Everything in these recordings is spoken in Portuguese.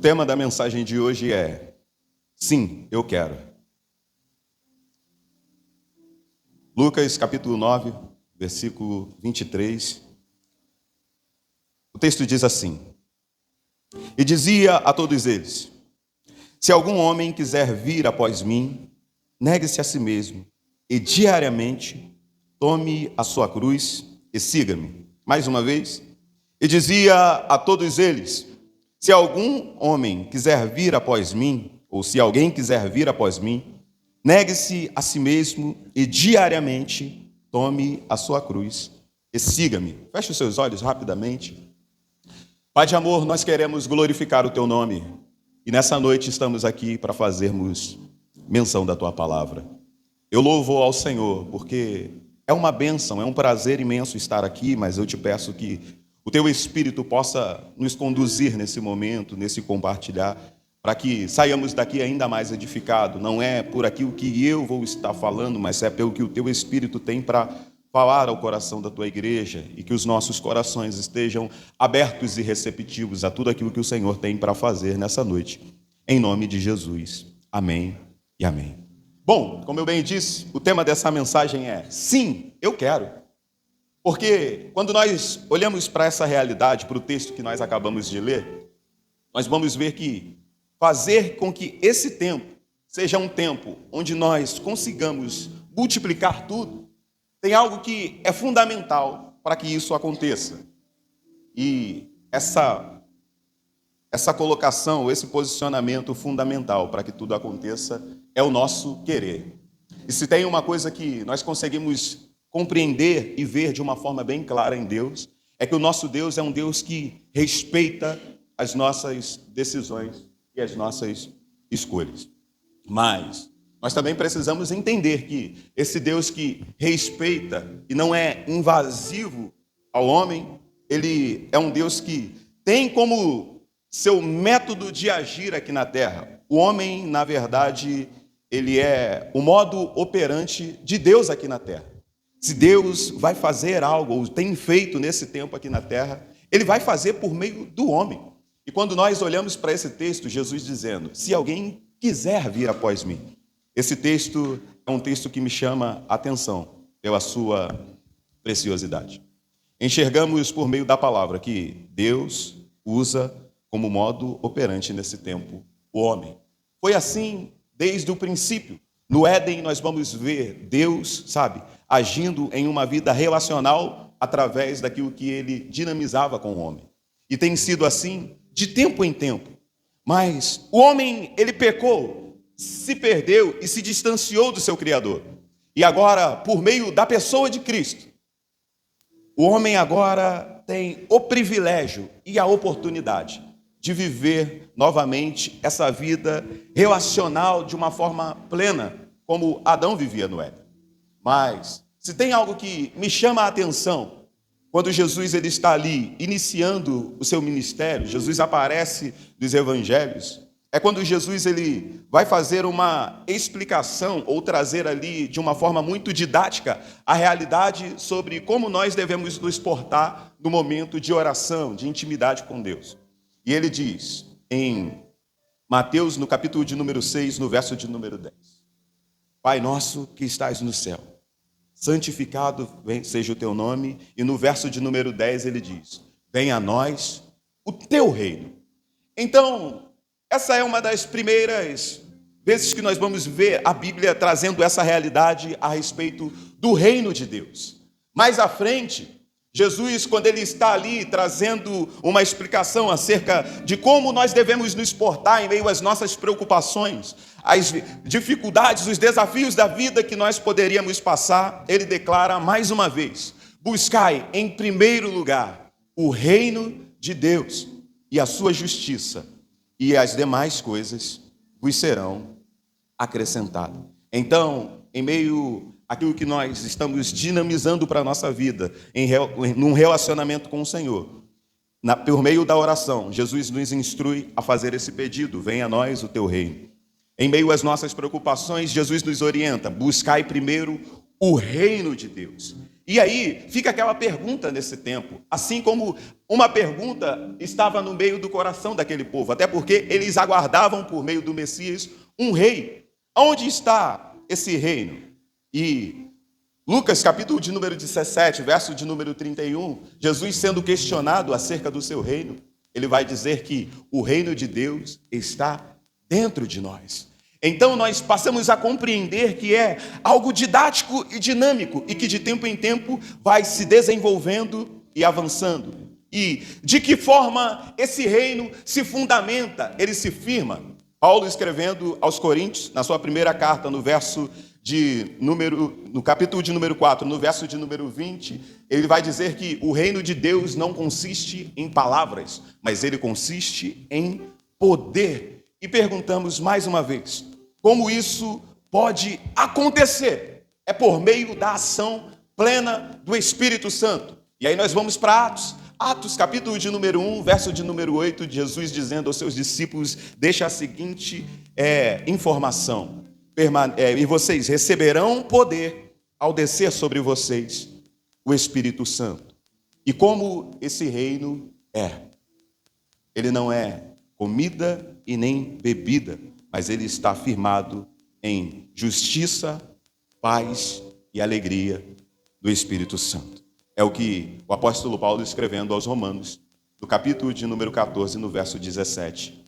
tema da mensagem de hoje é Sim, eu quero. Lucas capítulo 9, versículo 23. O texto diz assim: E dizia a todos eles: Se algum homem quiser vir após mim, negue-se a si mesmo e diariamente tome a sua cruz e siga-me. Mais uma vez. E dizia a todos eles: Se algum homem quiser vir após mim, ou se alguém quiser vir após mim, negue-se a si mesmo e diariamente tome a sua cruz e siga-me. Feche os seus olhos rapidamente. Pai de amor, nós queremos glorificar o teu nome e nessa noite estamos aqui para fazermos menção da tua palavra. Eu louvo ao Senhor porque é uma bênção, é um prazer imenso estar aqui, mas eu te peço que o teu Espírito possa nos conduzir nesse momento, nesse compartilhar, para que saiamos daqui ainda mais edificados. Não é por aquilo que eu vou estar falando, mas é pelo que o teu Espírito tem para falar ao coração da tua igreja e que os nossos corações estejam abertos e receptivos a tudo aquilo que o Senhor tem para fazer nessa noite. Em nome de Jesus. Amém e amém. Bom, como eu bem disse, o tema dessa mensagem é Sim, eu quero. Porque quando nós olhamos para essa realidade, para o texto que nós acabamos de ler, nós vamos ver que fazer com que esse tempo seja um tempo onde nós consigamos multiplicar tudo, tem algo que é fundamental para que isso aconteça. E essa colocação, esse posicionamento fundamental para que tudo aconteça é o nosso querer. E se tem uma coisa que nós conseguimos compreender e ver de uma forma bem clara em Deus, é que o nosso Deus é um Deus que respeita as nossas decisões e as nossas escolhas. Mas nós também precisamos entender que esse Deus que respeita e não é invasivo ao homem, ele é um Deus que tem como seu método de agir aqui na terra. O homem, na verdade, ele é o modo operante de Deus aqui na terra. Se Deus vai fazer algo, ou tem feito nesse tempo aqui na terra, Ele vai fazer por meio do homem. E quando nós olhamos para esse texto, Jesus dizendo, se alguém quiser vir após mim, esse texto é um texto que me chama a atenção pela sua preciosidade. Enxergamos por meio da palavra que Deus usa como modo operante nesse tempo o homem. Foi assim desde o princípio. No Éden nós vamos ver Deus, agindo em uma vida relacional através daquilo que ele dinamizava com o homem. E tem sido assim de tempo em tempo. Mas o homem, ele pecou, se perdeu e se distanciou do seu Criador. E agora, por meio da pessoa de Cristo, o homem agora tem o privilégio e a oportunidade de viver novamente essa vida relacional de uma forma plena, como Adão vivia no Éden. Mas, se tem algo que me chama a atenção, quando Jesus ele está ali iniciando o seu ministério, Jesus aparece nos evangelhos, é quando Jesus ele vai fazer uma explicação ou trazer ali de uma forma muito didática a realidade sobre como nós devemos nos portar no momento de oração, de intimidade com Deus. E ele diz em Mateus, no capítulo de número 6, no verso de número 10, Pai nosso que estás no céu, santificado seja o teu nome. E no verso de número 10 ele diz, venha a nós o teu reino. Então, essa é uma das primeiras vezes que nós vamos ver a Bíblia trazendo essa realidade a respeito do reino de Deus. Mais à frente, Jesus, quando ele está ali trazendo uma explicação acerca de como nós devemos nos portar em meio às nossas preocupações, as dificuldades, os desafios da vida que nós poderíamos passar, ele declara mais uma vez, buscai em primeiro lugar o reino de Deus e a sua justiça, e as demais coisas vos serão acrescentadas. Então, em meio àquilo que nós estamos dinamizando para a nossa vida, num relacionamento com o Senhor, por meio da oração, Jesus nos instrui a fazer esse pedido, venha a nós o teu reino. Em meio às nossas preocupações, Jesus nos orienta, buscai primeiro o reino de Deus. E aí fica aquela pergunta nesse tempo, assim como uma pergunta estava no meio do coração daquele povo, até porque eles aguardavam por meio do Messias um rei. Onde está esse reino? E Lucas, capítulo de número 17, verso de número 31, Jesus sendo questionado acerca do seu reino, ele vai dizer que o reino de Deus está dentro de nós. Então nós passamos a compreender que é algo didático e dinâmico e que de tempo em tempo vai se desenvolvendo e avançando. E de que forma esse reino se fundamenta, ele se firma? Paulo escrevendo aos Coríntios, na sua primeira carta, no capítulo de número 4, no verso de número 20, ele vai dizer que o reino de Deus não consiste em palavras, mas ele consiste em poder. E perguntamos mais uma vez, como isso pode acontecer? É por meio da ação plena do Espírito Santo. E aí nós vamos para Atos, capítulo de número 1, verso de número 8, Jesus dizendo aos seus discípulos, deixa a seguinte informação. E vocês receberão poder ao descer sobre vocês o Espírito Santo. E como esse reino é? Ele não é comida e nem bebida, mas ele está firmado em justiça, paz e alegria do Espírito Santo. É o que o apóstolo Paulo escrevendo aos Romanos, no capítulo de número 14, no verso 17,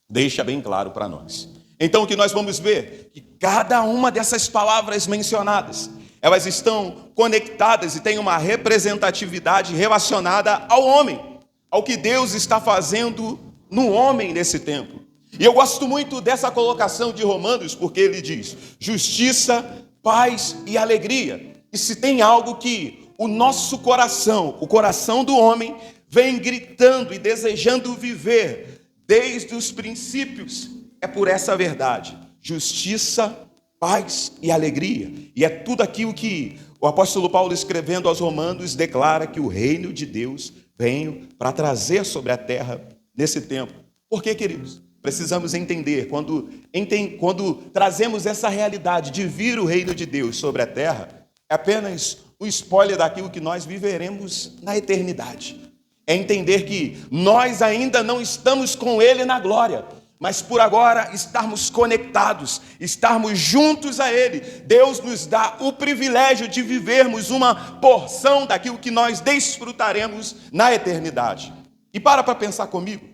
deixa bem claro para nós. Então o que nós vamos ver? Que cada uma dessas palavras mencionadas, elas estão conectadas e têm uma representatividade relacionada ao homem, ao que Deus está fazendo no homem nesse tempo. E eu gosto muito dessa colocação de Romanos, porque ele diz, justiça, paz e alegria. E se tem algo que o nosso coração, o coração do homem, vem gritando e desejando viver desde os princípios, é por essa verdade, justiça, paz e alegria. E é tudo aquilo que o apóstolo Paulo, escrevendo aos Romanos, declara que o reino de Deus veio para trazer sobre a terra nesse tempo. Por quê, queridos? Precisamos entender, quando trazemos essa realidade de vir o reino de Deus sobre a terra, é apenas um spoiler daquilo que nós viveremos na eternidade. É entender que nós ainda não estamos com Ele na glória, mas por agora estarmos conectados, estarmos juntos a Ele. Deus nos dá o privilégio de vivermos uma porção daquilo que nós desfrutaremos na eternidade. E para pensar comigo.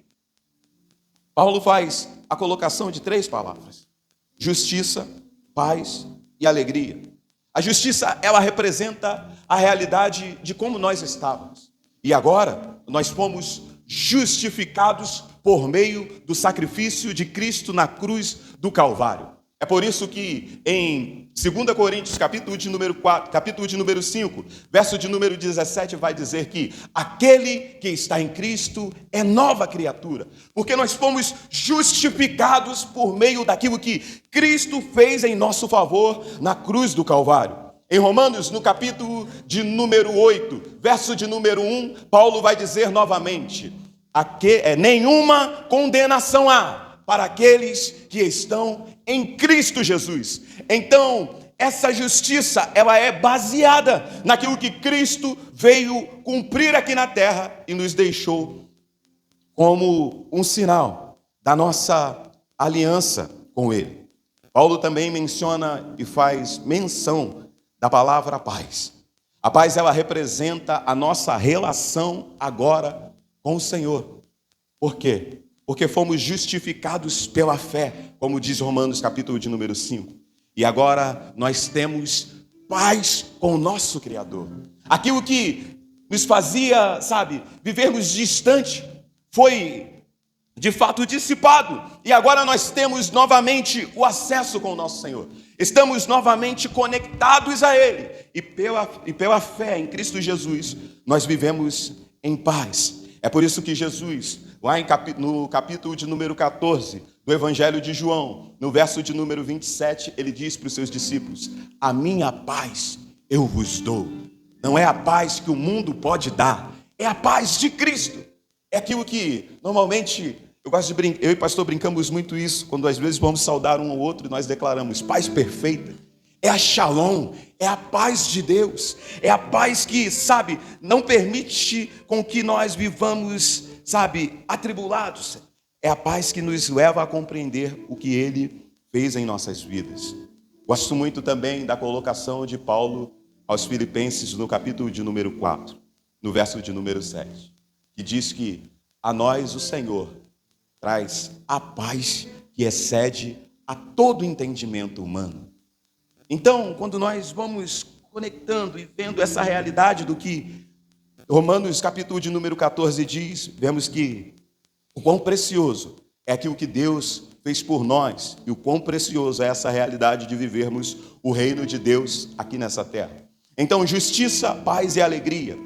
Paulo faz a colocação de 3 palavras: justiça, paz e alegria. A justiça, ela representa a realidade de como nós estávamos. E agora, nós fomos justificados por meio do sacrifício de Cristo na cruz do Calvário. É por isso que em 2 Coríntios, capítulo de número 4, capítulo de número 5, verso de número 17, vai dizer que aquele que está em Cristo é nova criatura, porque nós fomos justificados por meio daquilo que Cristo fez em nosso favor na cruz do Calvário. Em Romanos, no capítulo de número 8, verso de número 1, Paulo vai dizer novamente, nenhuma condenação há para aqueles que estão em Cristo Jesus. Então, essa justiça, ela é baseada naquilo que Cristo veio cumprir aqui na terra e nos deixou como um sinal da nossa aliança com Ele. Paulo também menciona e faz menção da palavra paz. A paz, ela representa a nossa relação agora com o Senhor. Por quê? Porque fomos justificados pela fé, como diz Romanos capítulo de número 5. E agora nós temos paz com o nosso Criador. Aquilo que nos fazia, vivermos distante, foi de fato dissipado. E agora nós temos novamente o acesso com o nosso Senhor. Estamos novamente conectados a Ele. E pela fé em Cristo Jesus, nós vivemos em paz. É por isso que Jesus, lá no capítulo de número 14, do Evangelho de João, no verso de número 27, ele diz para os seus discípulos, a minha paz eu vos dou. Não é a paz que o mundo pode dar, é a paz de Cristo. É aquilo que, normalmente, eu e o pastor brincamos muito isso, quando às vezes vamos saudar um ao outro e nós declaramos, paz perfeita. é a Shalom, é a paz de Deus, é a paz que, não permite com que nós vivamos, atribulados. É a paz que nos leva a compreender o que Ele fez em nossas vidas. Gosto muito também da colocação de Paulo aos Filipenses no capítulo de número 4, no verso de número 7, que diz que a nós o Senhor traz a paz que excede a todo entendimento humano. Então, quando nós vamos conectando e vendo essa realidade do que Romanos capítulo de número 14 diz, vemos que o quão precioso é aquilo que Deus fez por nós e o quão precioso é essa realidade de vivermos o reino de Deus aqui nessa terra. Então, justiça, paz e alegria.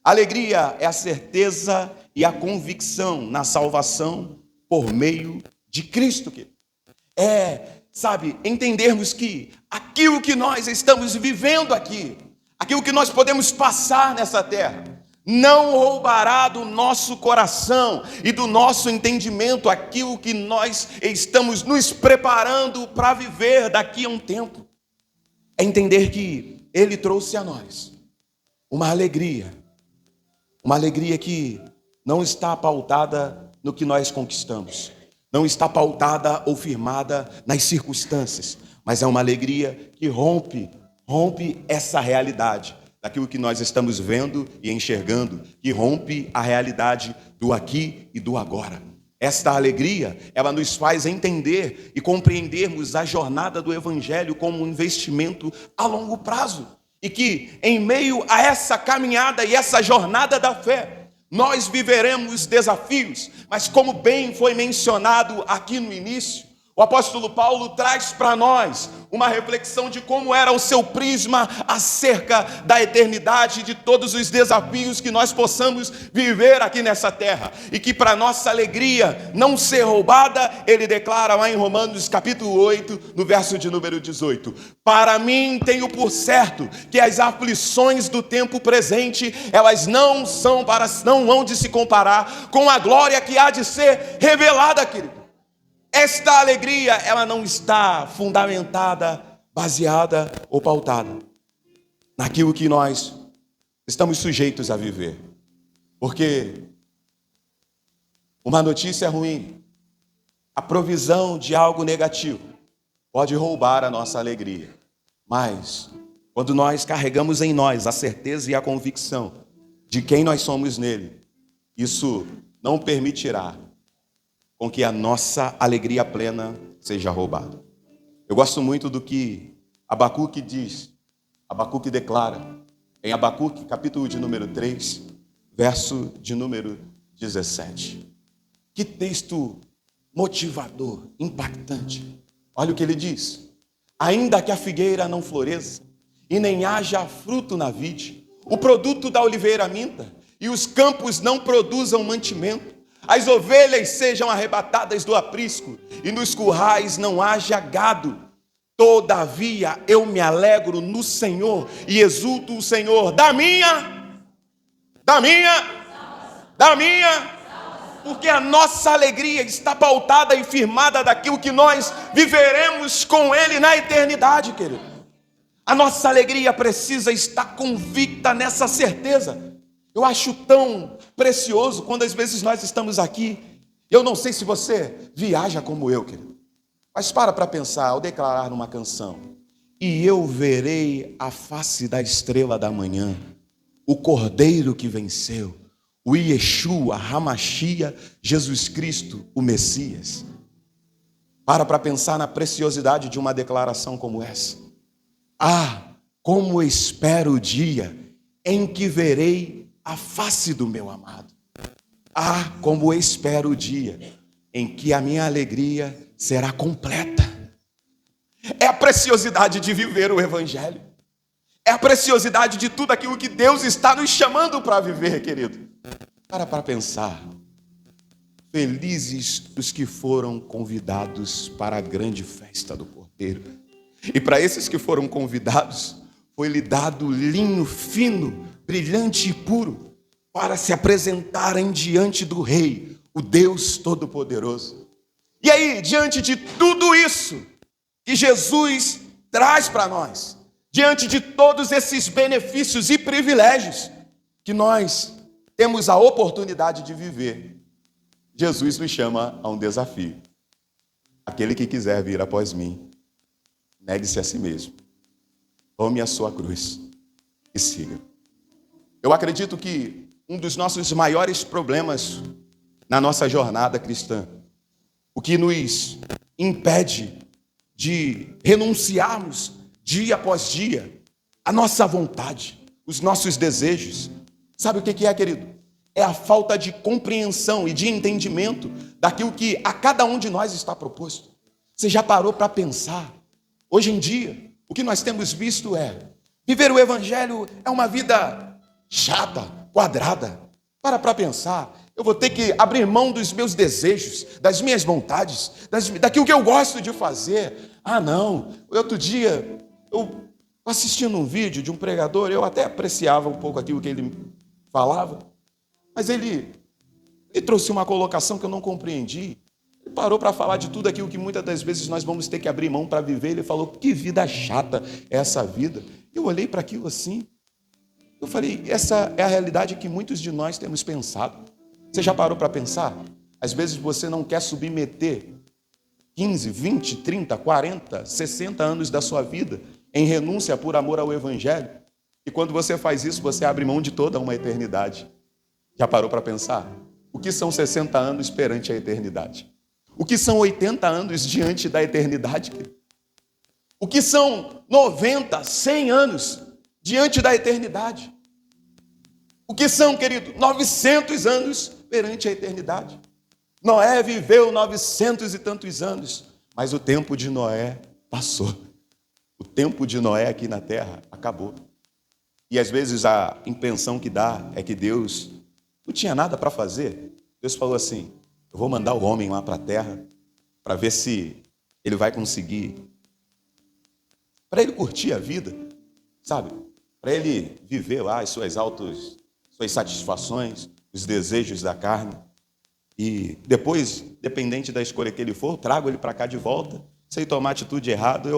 Alegria é a certeza e a convicção na salvação por meio de Cristo. Entendermos que aquilo que nós estamos vivendo aqui, aquilo que nós podemos passar nessa terra, não roubará do nosso coração e do nosso entendimento aquilo que nós estamos nos preparando para viver daqui a um tempo. É entender que Ele trouxe a nós uma alegria que não está pautada no que nós conquistamos, não está pautada ou firmada nas circunstâncias, mas é uma alegria que rompe essa realidade daquilo que nós estamos vendo e enxergando, que rompe a realidade do aqui e do agora. Esta alegria, ela nos faz entender e compreendermos a jornada do Evangelho como um investimento a longo prazo. E que, em meio a essa caminhada e essa jornada da fé, nós viveremos desafios, mas como bem foi mencionado aqui no início, o apóstolo Paulo traz para nós uma reflexão de como era o seu prisma acerca da eternidade, de todos os desafios que nós possamos viver aqui nessa terra. E que para nossa alegria não ser roubada, ele declara lá em Romanos capítulo 8, no verso de número 18. Para mim tenho por certo que as aflições do tempo presente, elas não hão de se comparar com a glória que há de ser revelada, querido. Esta alegria, ela não está fundamentada, baseada ou pautada naquilo que nós estamos sujeitos a viver. Porque uma notícia ruim, a provisão de algo negativo, pode roubar a nossa alegria. Mas, quando nós carregamos em nós a certeza e a convicção de quem nós somos nele, isso não permitirá com que a nossa alegria plena seja roubada. Eu gosto muito do que Abacuque diz, Abacuque declara, em Abacuque, capítulo de número 3, verso de número 17. Que texto motivador, impactante. Olha o que ele diz. Ainda que a figueira não floresça, e nem haja fruto na vide, o produto da oliveira minta, e os campos não produzam mantimento, as ovelhas sejam arrebatadas do aprisco, e nos currais não haja gado. Todavia eu me alegro no Senhor, e exulto o Senhor da minha, porque a nossa alegria está pautada e firmada daquilo que nós viveremos com Ele na eternidade, querido. A nossa alegria precisa estar convicta nessa certeza. Eu acho tão precioso quando às vezes nós estamos aqui. Eu não sei se você viaja como eu, querido, mas para pensar ao declarar numa canção: e eu verei a face da estrela da manhã, o Cordeiro que venceu, o Yeshua, Hamashia, Jesus Cristo, o Messias. Para pensar na preciosidade de uma declaração como essa. Como espero o dia em que verei a face do meu amado. Como espero o dia em que a minha alegria será completa. É a preciosidade de viver o Evangelho. É a preciosidade de tudo aquilo que Deus está nos chamando para viver, querido. Para pensar. Felizes os que foram convidados para a grande festa do Cordeiro. E para esses que foram convidados, foi-lhe dado linho fino, brilhante e puro, para se apresentarem diante do Rei, o Deus Todo-Poderoso. E aí, diante de tudo isso que Jesus traz para nós, diante de todos esses benefícios e privilégios que nós temos a oportunidade de viver, Jesus nos chama a um desafio. Aquele que quiser vir após mim, negue-se a si mesmo, tome a sua cruz e siga. Eu acredito que um dos nossos maiores problemas na nossa jornada cristã, o que nos impede de renunciarmos dia após dia a nossa vontade, os nossos desejos, sabe o que é, querido? É a falta de compreensão e de entendimento daquilo que a cada um de nós está proposto. Você já parou para pensar? Hoje em dia, o que nós temos visto é viver o evangelho é uma vida chata, quadrada. Para pensar. Eu vou ter que abrir mão dos meus desejos, das minhas vontades, daquilo que eu gosto de fazer. Ah, não. Outro dia, eu assistindo um vídeo de um pregador, eu até apreciava um pouco aquilo que ele falava, mas ele trouxe uma colocação que eu não compreendi. Ele parou para falar de tudo aquilo que muitas das vezes nós vamos ter que abrir mão para viver. Ele falou, que vida chata é essa vida. Eu olhei para aquilo assim, eu falei, essa é a realidade que muitos de nós temos pensado. Você já parou para pensar? Às vezes você não quer submeter 15, 20, 30, 40, 60 anos da sua vida em renúncia por amor ao evangelho. E quando você faz isso, você abre mão de toda uma eternidade. Já parou para pensar? O que são 60 anos perante a eternidade? O que são 80 anos diante da eternidade? O que são 90, 100 anos diante da eternidade? O que são, querido, 900 anos perante a eternidade? Noé viveu 900 e tantos anos, mas o tempo de Noé passou. O tempo de Noé aqui na terra acabou. E às vezes a impressão que dá é que Deus não tinha nada para fazer. Deus falou assim, eu vou mandar o homem lá para a terra para ver se ele vai conseguir, para ele curtir a vida, sabe? Para ele viver lá as suas satisfações, os desejos da carne. E depois, dependente da escolha que ele for, eu trago ele para cá de volta. Se ele tomar atitude errada,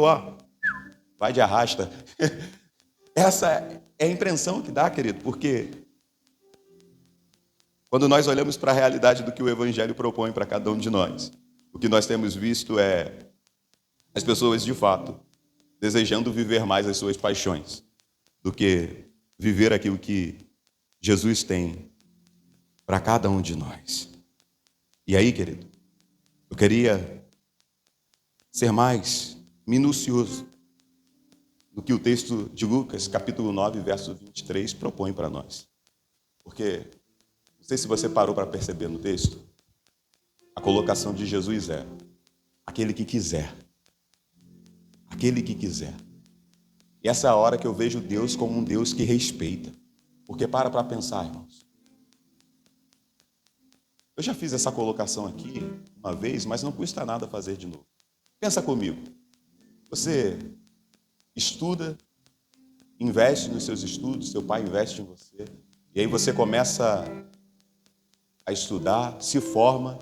vai de arrasta. Essa é a impressão que dá, querido, porque quando nós olhamos para a realidade do que o Evangelho propõe para cada um de nós, o que nós temos visto é as pessoas, de fato, desejando viver mais as suas paixões do que viver aquilo que Jesus tem para cada um de nós. E aí, querido, eu queria ser mais minucioso do que o texto de Lucas, capítulo 9, verso 23, propõe para nós. Porque, não sei se você parou para perceber no texto, a colocação de Jesus é aquele que quiser. Aquele que quiser. E essa é a hora que eu vejo Deus como um Deus que respeita. Porque para pensar, irmãos. Eu já fiz essa colocação aqui uma vez, mas não custa nada fazer de novo. Pensa comigo. Você estuda, investe nos seus estudos, seu pai investe em você, e aí você começa a estudar, se forma,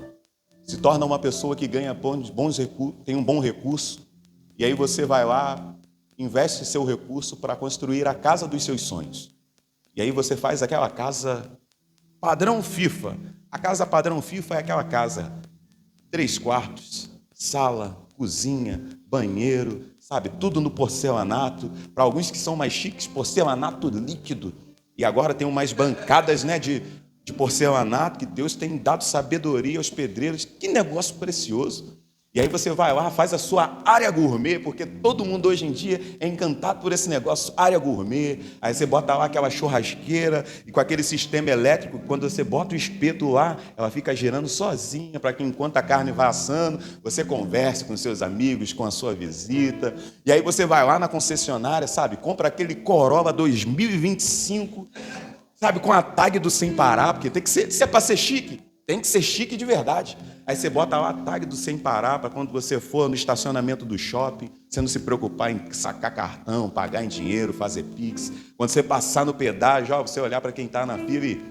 se torna uma pessoa que ganha bons recursos, tem um bom recurso, e aí você vai lá, investe seu recurso para construir a casa dos seus sonhos. E aí você faz aquela casa padrão FIFA. A casa padrão FIFA é aquela casa 3 quartos, sala, cozinha, banheiro, sabe? Tudo no porcelanato. Para alguns que são mais chiques, porcelanato líquido. E agora tem umas bancadas, né, de porcelanato, que Deus tem dado sabedoria aos pedreiros. Que negócio precioso. E aí você vai lá, faz a sua área gourmet, porque todo mundo hoje em dia é encantado por esse negócio, área gourmet. Aí você bota lá aquela churrasqueira e com aquele sistema elétrico, quando você bota o espeto lá, ela fica girando sozinha, para que enquanto a carne vai assando, você converse com seus amigos, com a sua visita. E aí você vai lá na concessionária, sabe, compra aquele Corolla 2025, sabe, com a tag do Sem Parar, porque tem que ser, se é para ser chique, tem que ser chique de verdade. Aí você bota lá a tag do Sem Parar para quando você for no estacionamento do shopping, você não se preocupar em sacar cartão, pagar em dinheiro, fazer pix. Quando você passar no pedágio, você olhar para quem está na fila e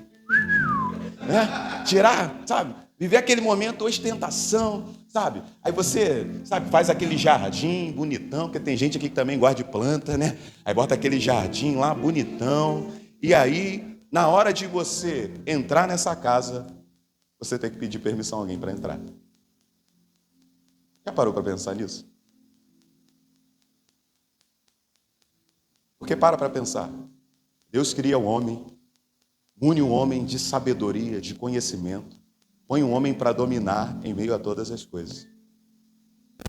tirar, sabe, Viver aquele momento ostentação, sabe? Aí você, sabe, faz aquele jardim bonitão, porque tem gente aqui que também gosta de planta, né? Aí bota aquele jardim lá bonitão. E aí, na hora de você entrar nessa casa, você tem que pedir permissão a alguém para entrar. Já parou para pensar nisso? Porque para pensar. Deus cria o homem, une o homem de sabedoria, de conhecimento, põe o homem para dominar em meio a todas as coisas.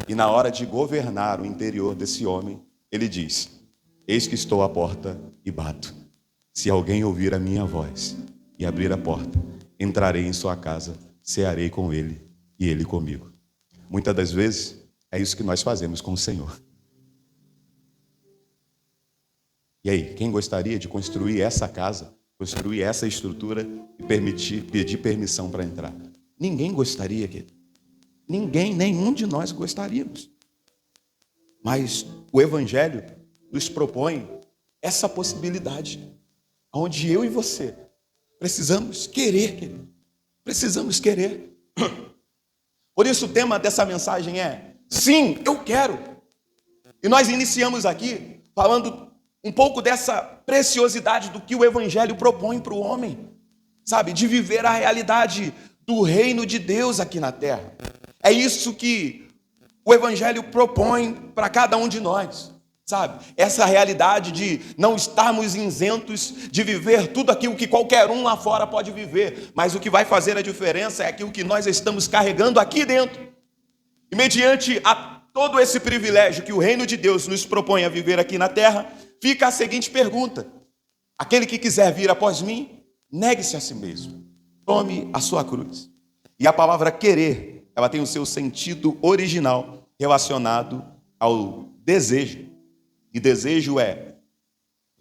E na hora de governar o interior desse homem, ele diz: eis que estou à porta e bato. Se alguém ouvir a minha voz e abrir a porta, entrarei em sua casa, cearei com ele e ele comigo. Muitas das vezes, é isso que nós fazemos com o Senhor. E aí, quem gostaria de construir essa casa, construir essa estrutura e pedir permissão para entrar? Ninguém gostaria, querido. Ninguém, nenhum de nós gostaríamos. Mas o Evangelho nos propõe essa possibilidade, onde eu e você precisamos querer, querido. Precisamos querer. Por isso o tema dessa mensagem é: sim, eu quero. E nós iniciamos aqui falando um pouco dessa preciosidade do que o Evangelho propõe para o homem, sabe? De viver a realidade do reino de Deus aqui na terra. É isso que o Evangelho propõe para cada um de nós, sabe? Essa realidade de não estarmos isentos de viver tudo aquilo que qualquer um lá fora pode viver, mas o que vai fazer a diferença é aquilo que nós estamos carregando aqui dentro. E mediante a todo esse privilégio que o reino de Deus nos propõe a viver aqui na terra, fica a seguinte pergunta: aquele que quiser vir após mim, negue-se a si mesmo, tome a sua cruz. E a palavra querer, ela tem o seu sentido original relacionado ao desejo. E desejo é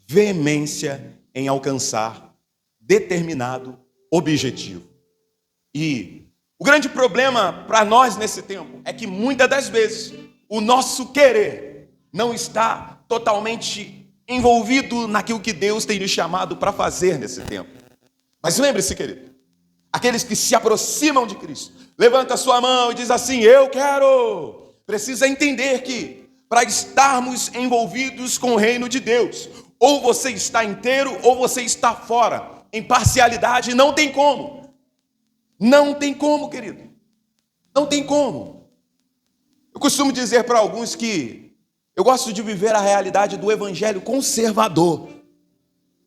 veemência em alcançar determinado objetivo. E o grande problema para nós nesse tempo é que muitas das vezes o nosso querer não está totalmente envolvido naquilo que Deus tem nos chamado para fazer nesse tempo. Mas lembre-se, querido, aqueles que se aproximam de Cristo, levanta a sua mão e diz assim: eu quero. Precisa entender que para estarmos envolvidos com o reino de Deus, ou você está inteiro ou você está fora. Em parcialidade não tem como. Não tem como, querido. Não tem como. Eu costumo dizer para alguns que eu gosto de viver a realidade do evangelho conservador.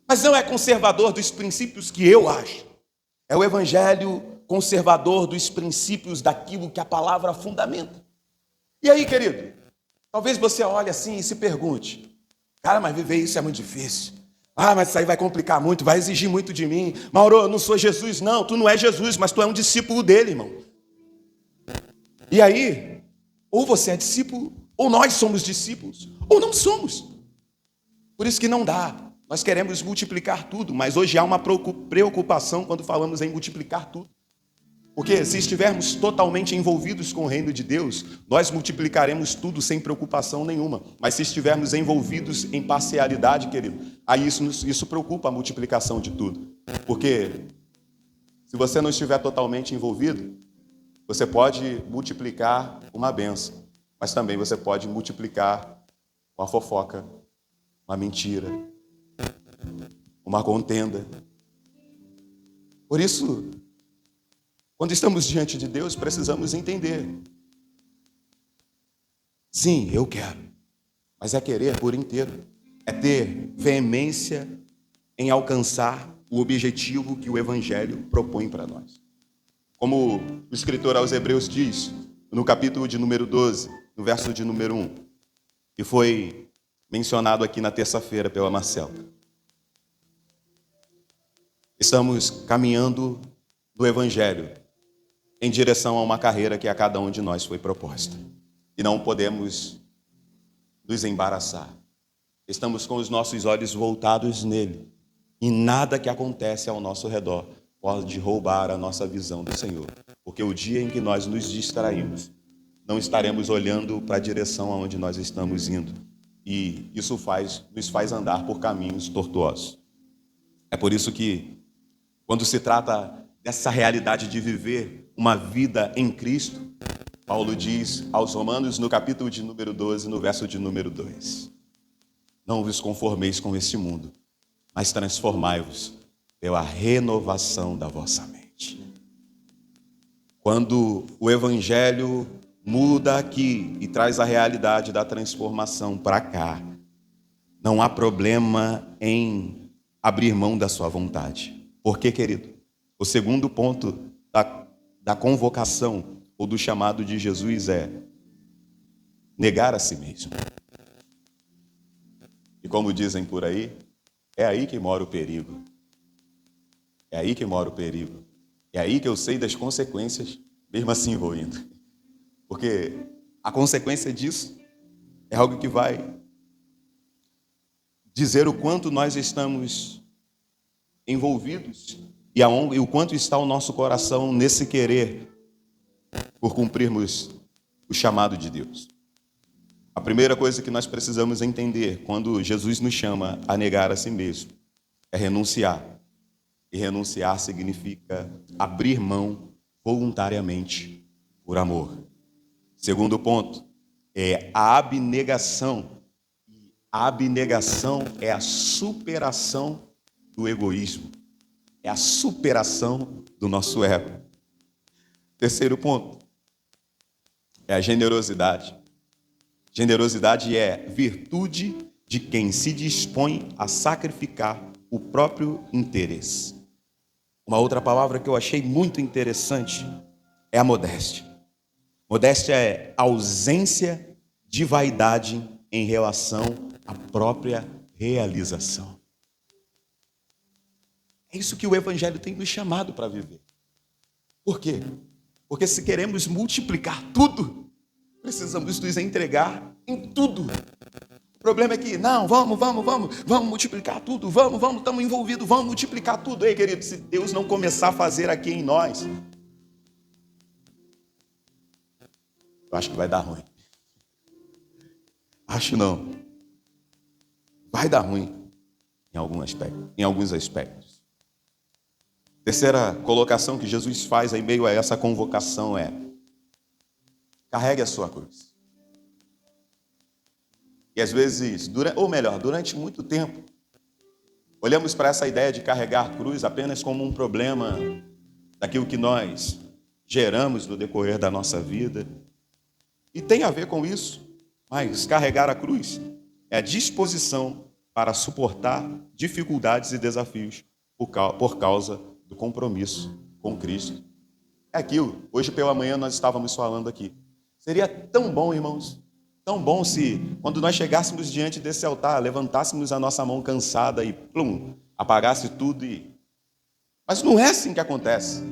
Mas não é conservador dos princípios que eu acho. É o evangelho conservador dos princípios daquilo que a palavra fundamenta. E aí, querido, talvez você olhe assim e se pergunte: cara, mas viver isso é muito difícil. Mas isso aí vai complicar muito, vai exigir muito de mim. Mauro, eu não sou Jesus, não. Tu não é Jesus, mas tu é um discípulo dele, irmão. E aí, ou você é discípulo, ou nós somos discípulos, ou não somos. Por isso que não dá. Nós queremos multiplicar tudo, mas hoje há uma preocupação quando falamos em multiplicar tudo. Porque se estivermos totalmente envolvidos com o reino de Deus, nós multiplicaremos tudo sem preocupação nenhuma. Mas se estivermos envolvidos em parcialidade, querido, aí isso preocupa a multiplicação de tudo. Porque se você não estiver totalmente envolvido, você pode multiplicar uma bênção, mas também você pode multiplicar uma fofoca, uma mentira, uma contenda. Por isso, quando estamos diante de Deus, precisamos entender. Sim, eu quero, mas é querer por inteiro. É ter veemência em alcançar o objetivo que o Evangelho propõe para nós. Como o escritor aos Hebreus diz, no capítulo de número 12, no verso de número 1, que foi mencionado aqui na terça-feira pela Marcela. Estamos caminhando no Evangelho em direção a uma carreira que a cada um de nós foi proposta. E não podemos nos embaraçar. Estamos com os nossos olhos voltados nele. E nada que acontece ao nosso redor pode roubar a nossa visão do Senhor. Porque o dia em que nós nos distraímos, não estaremos olhando para a direção aonde nós estamos indo. E isso nos faz andar por caminhos tortuosos. É por isso que, quando se trata dessa realidade de viver uma vida em Cristo, Paulo diz aos Romanos, no capítulo de número 12, no verso de número 2: não vos conformeis com este mundo, mas transformai-vos pela renovação da vossa mente. Quando o Evangelho muda aqui e traz a realidade da transformação para cá, não há problema em abrir mão da sua vontade. Por quê, querido? O segundo ponto da convocação ou do chamado de Jesus é negar a si mesmo. E como dizem por aí, é aí que mora o perigo. É aí que mora o perigo. É aí que eu sei das consequências, mesmo assim vou indo. Porque a consequência disso é algo que vai dizer o quanto nós estamos envolvidos e o quanto está o nosso coração nesse querer por cumprirmos o chamado de Deus. A primeira coisa que nós precisamos entender quando Jesus nos chama a negar a si mesmo é renunciar. E renunciar significa abrir mão voluntariamente por amor. Segundo ponto é a abnegação. A abnegação é a superação do egoísmo. É a superação do nosso ego. Terceiro ponto é a generosidade. Generosidade é virtude de quem se dispõe a sacrificar o próprio interesse. Uma outra palavra que eu achei muito interessante é a modéstia. Modéstia é ausência de vaidade em relação à própria realização. É isso que o Evangelho tem nos chamado para viver. Por quê? Porque se queremos multiplicar tudo, precisamos nos entregar em tudo. O problema é que, não, vamos multiplicar tudo, vamos, estamos envolvidos, vamos multiplicar tudo. Ei, querido, se Deus não começar a fazer aqui em nós, eu acho que vai dar ruim. Acho não. Vai dar ruim em alguns aspectos. Terceira colocação que Jesus faz em meio a essa convocação é: carregue a sua cruz. E às vezes, durante muito tempo, olhamos para essa ideia de carregar a cruz apenas como um problema daquilo que nós geramos no decorrer da nossa vida. E tem a ver com isso, mas carregar a cruz é a disposição para suportar dificuldades e desafios por causa do compromisso com Cristo. É aquilo, hoje pela manhã nós estávamos falando aqui. Seria tão bom, irmãos, tão bom se, quando nós chegássemos diante desse altar, levantássemos a nossa mão cansada e, apagasse tudo Mas não é assim que acontece.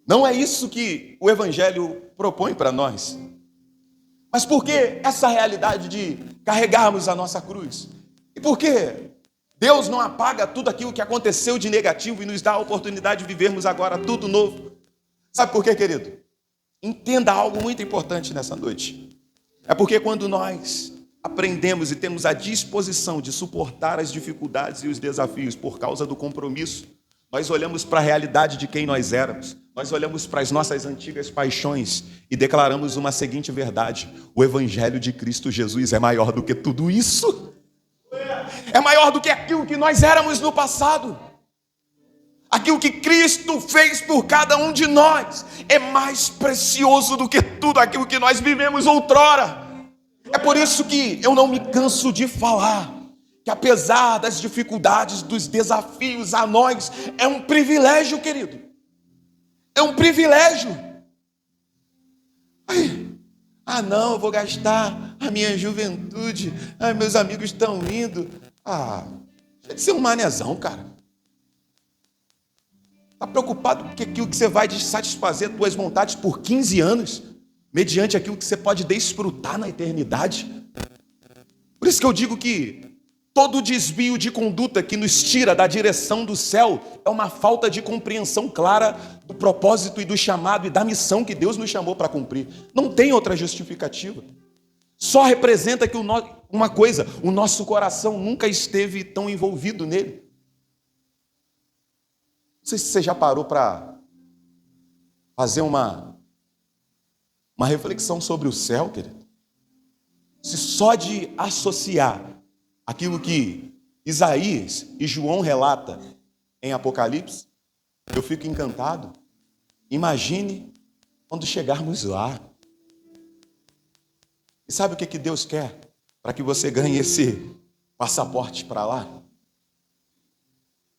Não é isso que o Evangelho propõe para nós. Mas por que essa realidade de carregarmos a nossa cruz? E por que Deus não apaga tudo aquilo que aconteceu de negativo e nos dá a oportunidade de vivermos agora tudo novo? Sabe por quê, querido? Entenda algo muito importante nessa noite. É porque quando nós aprendemos e temos a disposição de suportar as dificuldades e os desafios por causa do compromisso, nós olhamos para a realidade de quem nós éramos, nós olhamos para as nossas antigas paixões e declaramos uma seguinte verdade: o Evangelho de Cristo Jesus é maior do que tudo isso. É maior do que aquilo que nós éramos no passado. Aquilo que Cristo fez por cada um de nós é mais precioso do que tudo aquilo que nós vivemos outrora. É por isso que eu não me canso de falar que, apesar das dificuldades, dos desafios a nós, é um privilégio, querido. É um privilégio. Não, eu vou gastar a minha juventude. Meus amigos estão indo. Deixa de ser um manezão, cara. Está preocupado com aquilo que você vai satisfazer tuas vontades por 15 anos, mediante aquilo que você pode desfrutar na eternidade? Por isso que eu digo que todo desvio de conduta que nos tira da direção do céu é uma falta de compreensão clara do propósito e do chamado e da missão que Deus nos chamou para cumprir. Não tem outra justificativa. Só representa que uma coisa: o nosso coração nunca esteve tão envolvido nele. Não sei se você já parou para fazer uma reflexão sobre o céu, querido. Se só de associar aquilo que Isaías e João relata em Apocalipse, eu fico encantado. Imagine quando chegarmos lá. E sabe o que Deus quer para que você ganhe esse passaporte para lá?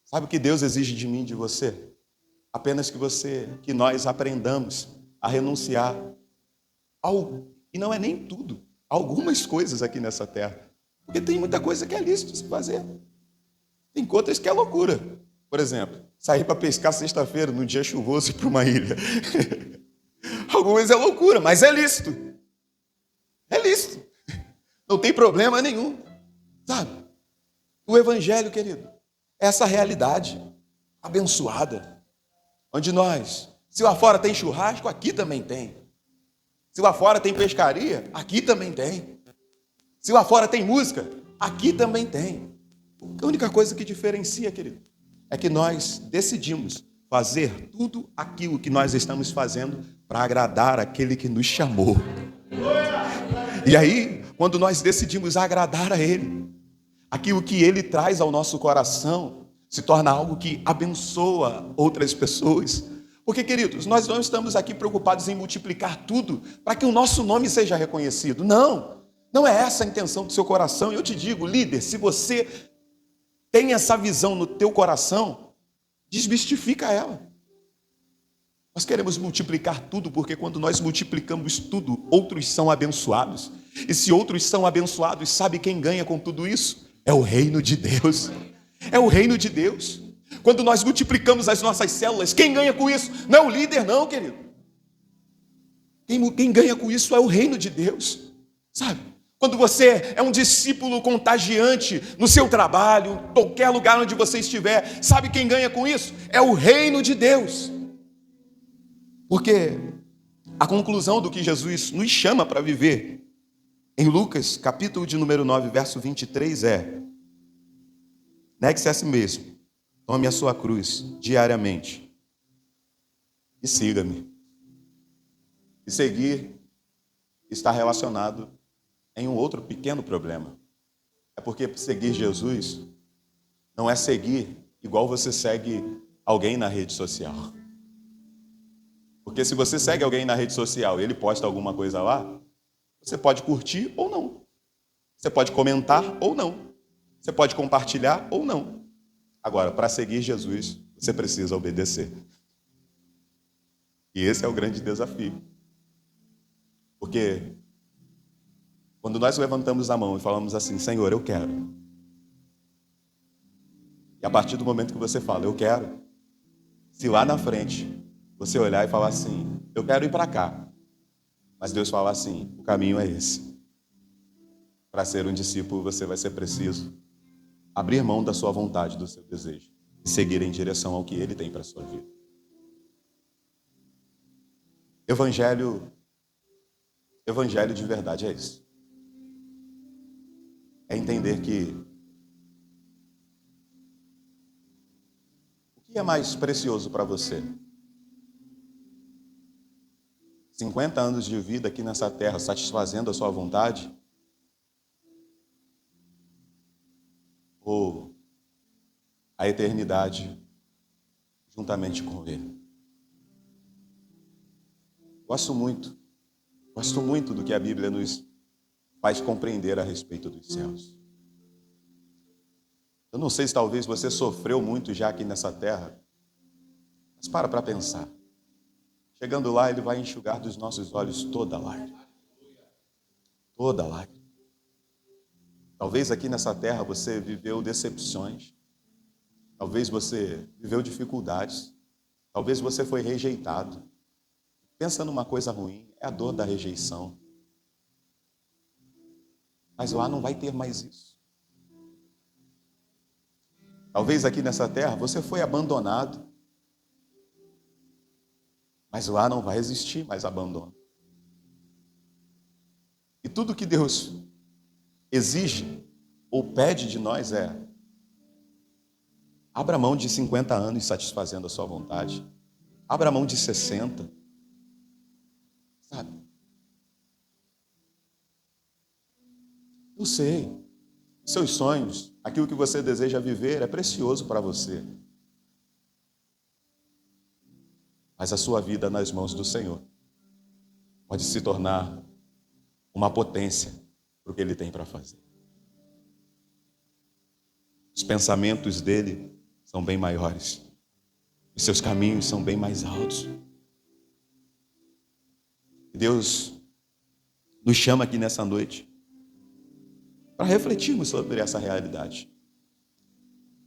Sabe o que Deus exige de mim e de você? Apenas que nós aprendamos a renunciar ao, e não é nem tudo, algumas coisas aqui nessa terra. Porque tem muita coisa que é lícito se fazer. Tem outras que é loucura. Por exemplo, sair para pescar sexta-feira, num dia chuvoso, para uma ilha. Algumas é loucura, mas é lícito. É lícito. Não tem problema nenhum. Sabe? O Evangelho, querido, é essa realidade abençoada. Onde se lá fora tem churrasco, aqui também tem. Se lá fora tem pescaria, aqui também tem. Se lá fora tem música, aqui também tem. A única coisa que diferencia, querido, é que nós decidimos fazer tudo aquilo que nós estamos fazendo para agradar aquele que nos chamou. E aí, quando nós decidimos agradar a Ele, aquilo que Ele traz ao nosso coração se torna algo que abençoa outras pessoas. Porque, queridos, nós não estamos aqui preocupados em multiplicar tudo para que o nosso nome seja reconhecido. Não é essa a intenção do seu coração. Eu te digo, líder, se você tem essa visão no teu coração, desmistifica ela. Nós queremos multiplicar tudo, porque quando nós multiplicamos tudo, outros são abençoados. E se outros são abençoados, sabe quem ganha com tudo isso? É o reino de Deus. É o reino de Deus. Quando nós multiplicamos as nossas células, quem ganha com isso? Não é o líder, não, querido. Quem ganha com isso é o reino de Deus. Sabe? Quando você é um discípulo contagiante no seu trabalho, em qualquer lugar onde você estiver, sabe quem ganha com isso? É o reino de Deus. Porque a conclusão do que Jesus nos chama para viver, em Lucas, capítulo de número 9, verso 23, negue-se a si mesmo, tome a sua cruz diariamente e siga-me. E seguir está relacionado em um outro pequeno problema. É porque seguir Jesus não é seguir igual você segue alguém na rede social. Porque se você segue alguém na rede social e ele posta alguma coisa lá, você pode curtir ou não. Você pode comentar ou não. Você pode compartilhar ou não. Agora, para seguir Jesus, você precisa obedecer. E esse é o grande desafio. Porque quando nós levantamos a mão e falamos assim, Senhor, eu quero. E a partir do momento que você fala, eu quero, se lá na frente você olhar e falar assim, eu quero ir para cá. Mas Deus fala assim, o caminho é esse. Para ser um discípulo, você vai ser preciso abrir mão da sua vontade, do seu desejo, e seguir em direção ao que Ele tem para a sua vida. Evangelho de verdade é isso. É entender que o que é mais precioso para você? 50 anos de vida aqui nessa terra, satisfazendo a sua vontade? Ou a eternidade juntamente com Ele? Gosto muito do que a Bíblia nos faz compreender a respeito dos céus. Eu não sei se talvez você sofreu muito já aqui nessa terra, mas para pensar. Chegando lá, Ele vai enxugar dos nossos olhos toda lágrima. Toda lágrima. Talvez aqui nessa terra você viveu decepções. Talvez você viveu dificuldades. Talvez você foi rejeitado. Pensa numa coisa ruim, é a dor da rejeição. Mas lá não vai ter mais isso. Talvez aqui nessa terra você foi abandonado. Mas lá não vai existir mais abandono. E tudo que Deus exige ou pede de nós é: abra mão de 50 anos satisfazendo a sua vontade. Abra mão de 60. sabe? Eu sei. Seus sonhos, aquilo que você deseja viver é precioso para você. Mas a sua vida nas mãos do Senhor pode se tornar uma potência para o que Ele tem para fazer. Os pensamentos dele são bem maiores. Os seus caminhos são bem mais altos. Deus nos chama aqui nessa noite para refletirmos sobre essa realidade.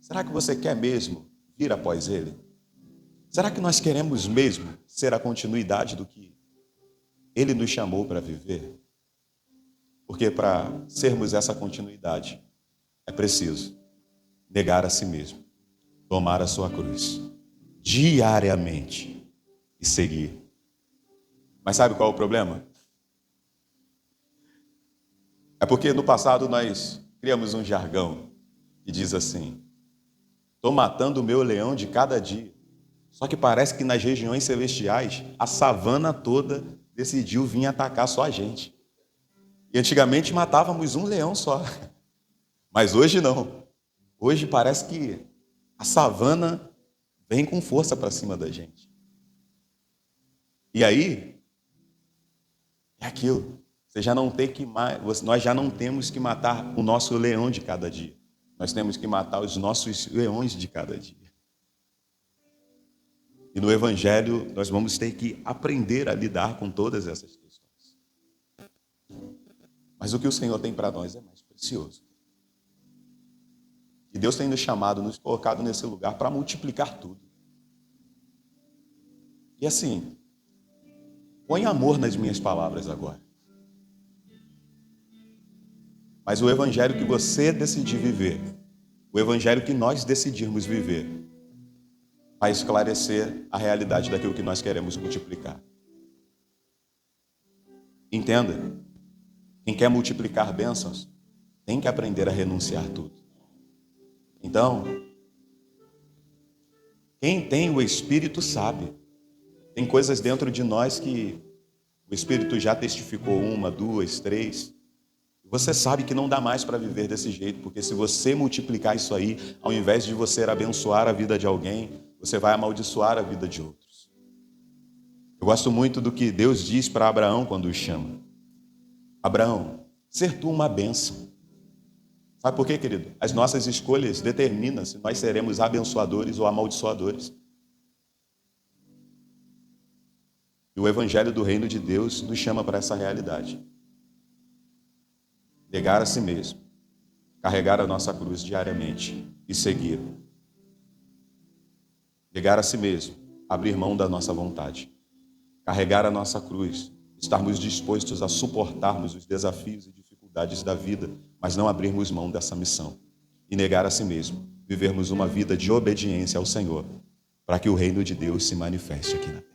Será que você quer mesmo vir após Ele? Será que nós queremos mesmo ser a continuidade do que Ele nos chamou para viver? Porque para sermos essa continuidade, é preciso negar a si mesmo, tomar a sua cruz, diariamente, e seguir. Mas sabe qual é o problema? É porque no passado nós criamos um jargão que diz assim: estou matando o meu leão de cada dia. Só que parece que nas regiões celestiais, a savana toda decidiu vir atacar só a gente. E antigamente matávamos um leão só. Mas hoje não. Hoje parece que a savana vem com força para cima da gente. E aí, é aquilo. Nós já não temos que matar o nosso leão de cada dia. Nós temos que matar os nossos leões de cada dia. E no Evangelho, nós vamos ter que aprender a lidar com todas essas questões. Mas o que o Senhor tem para nós é mais precioso. E Deus tem nos chamado, nos colocado nesse lugar para multiplicar tudo. E assim, põe amor nas minhas palavras agora. Mas o Evangelho que você decidir viver, o Evangelho que nós decidirmos viver, vai esclarecer a realidade daquilo que nós queremos multiplicar. Entenda, quem quer multiplicar bênçãos, tem que aprender a renunciar tudo. Então, quem tem o Espírito sabe. Tem coisas dentro de nós que o Espírito já testificou 1, 2, 3. Você sabe que não dá mais para viver desse jeito, porque se você multiplicar isso aí, ao invés de você abençoar a vida de alguém, você vai amaldiçoar a vida de outros. Eu gosto muito do que Deus diz para Abraão quando o chama. Abraão, ser tu uma bênção. Sabe por quê, querido? As nossas escolhas determinam se nós seremos abençoadores ou amaldiçoadores. E o Evangelho do Reino de Deus nos chama para essa realidade. Negar a si mesmo, carregar a nossa cruz diariamente e seguir. Negar a si mesmo, abrir mão da nossa vontade, carregar a nossa cruz, estarmos dispostos a suportarmos os desafios e dificuldades da vida, mas não abrirmos mão dessa missão. E negar a si mesmo, vivermos uma vida de obediência ao Senhor, para que o reino de Deus se manifeste aqui na terra.